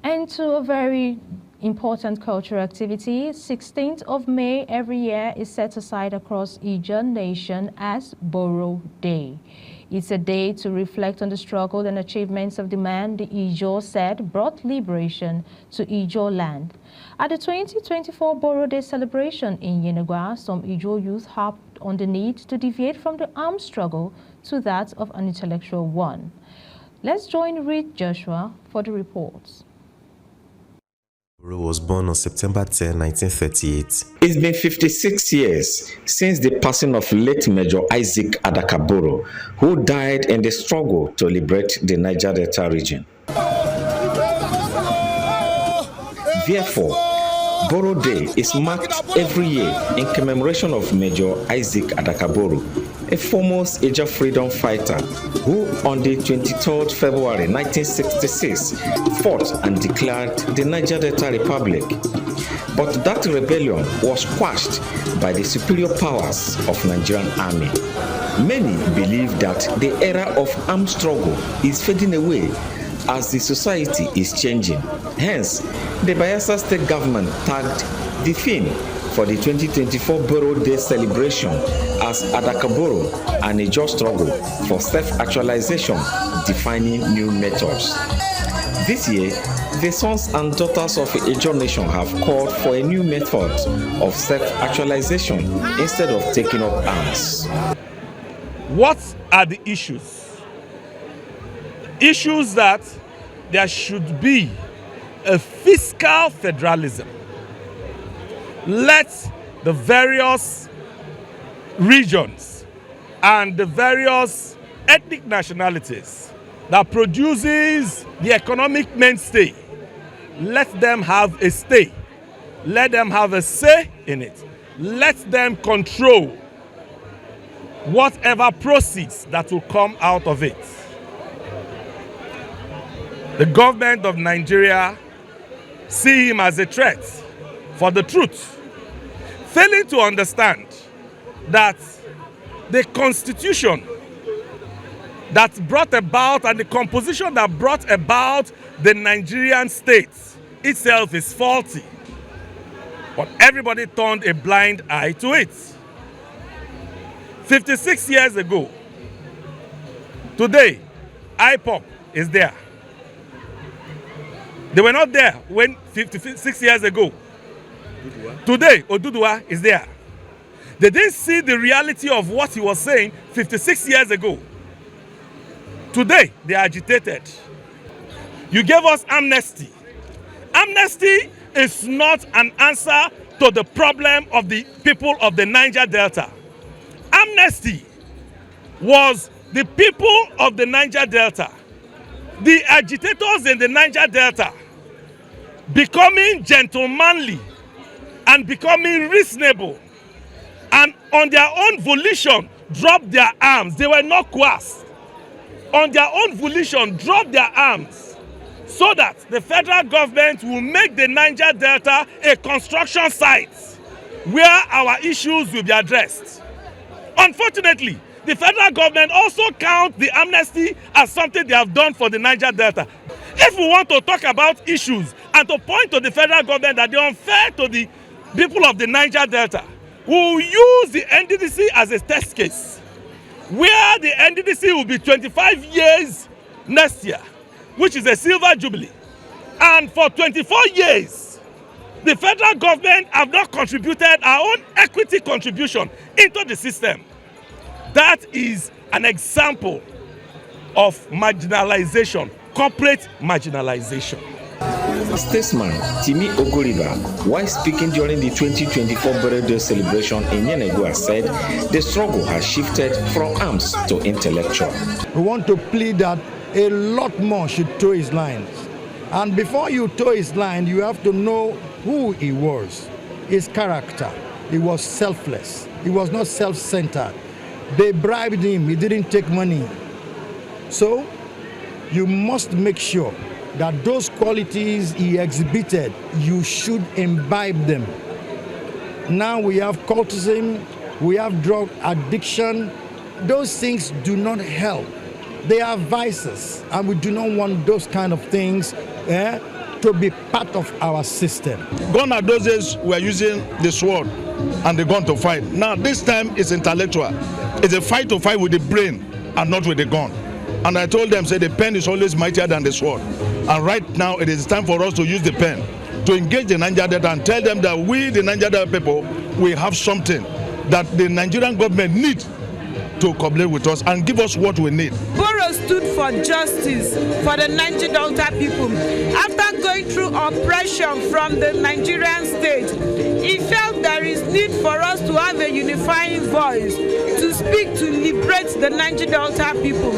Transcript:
And to a very important cultural activity, 16th of May every year is set aside across Ijaw Nation as Boro Day. It's a day to reflect on the struggle and achievements of the man the Ijaw said brought liberation to Ijaw land. At the 2024 Boro Day celebration in Yenagoa, some Ijaw youth harped on the need to deviate from the armed struggle to that of an intellectual one. Let's join Reed Joshua for the reports. Boro was born on September 10, 1938. It's been 56 years since the passing of late Major Isaac Adaka Boro, who died in the struggle to liberate the Niger Delta region. Therefore, Boro Day is marked every year in commemoration of Major Isaac Adaka Boro, a foremost Ijaw freedom fighter who on the 23rd February 1966 fought and declared the Niger Delta Republic. But that rebellion was quashed by the superior powers of Nigerian army. Many believe that the era of armed struggle is fading away as the society is changing. Hence, the Bayelsa State government tagged the theme for the 2024 Boro Day celebration as Adaka Boro and a just struggle for self-actualization, defining new methods. This year, the sons and daughters of the Ijaw Nation have called for a new method of self-actualization instead of taking up arms. What are the issues? Issues that there should be a fiscal federalism. Let the various regions and the various ethnic nationalities that produces the economic mainstay, let them have a stay. Let them have a say in it. Let them control whatever proceeds that will come out of it. The government of Nigeria see him as a threat for the truth, failing to understand that the constitution that brought about and the composition that brought about the Nigerian state itself is faulty. But everybody turned a blind eye to it. 56 years ago, today, IPOP is there. They were not there when 56 years ago. Today, Oduduwa is there. They didn't see the reality of what he was saying 56 years ago. Today, they are agitated. You gave us amnesty. Amnesty is not an answer to the problem of the people of the Niger Delta. Amnesty was the people of the Niger Delta, the agitators in the Niger Delta, becoming gentlemanly and becoming reasonable, and on their own volition dropped their arms. They were not coerced. On their own volition dropped their arms so that the federal government will make the Niger Delta a construction site where our issues will be addressed. Unfortunately, the federal government also counts the amnesty as something they have done for the Niger Delta. If we want to talk about issues and to point to the federal government that they are unfair to the people of the Niger Delta, we will use the NDDC as a test case, where the NDDC will be 25 years next year, which is a silver jubilee. And for 24 years, the federal government have not contributed our own equity contribution into the system. That is an example of marginalization, corporate marginalization. Statesman Timi Ogoriba, while speaking during the 2024 Boro Day celebration in Yenagoa, said the struggle has shifted from arms to intellectual. We want to plead that a lot more should toe his lines. And before you toe his line, you have to know who he was, his character. He was selfless. He was not self-centered. They bribed him. He didn't take money. So you must make sure that those qualities he exhibited, you should imbibe them. Now we have cultism, we have drug addiction. Those things do not help. They are vices, and we do not want those kind of things to be part of our system. Gone are those days we are using the sword and the gun to fight. Now this time it's intellectual. It's a fight to fight with the brain and not with the gun. And I told them, say the pen is always mightier than the sword. And right now it is time for us to use the pen to engage the Niger Delta and tell them that we, the Niger Delta people, we have something that the Nigerian government needs to cooperate with us and give us what we need. Boro stood for justice for the Niger Delta people. After going through oppression from the Nigerian state, he felt there is need for us to have a unifying voice to speak to liberate the Niger Delta people.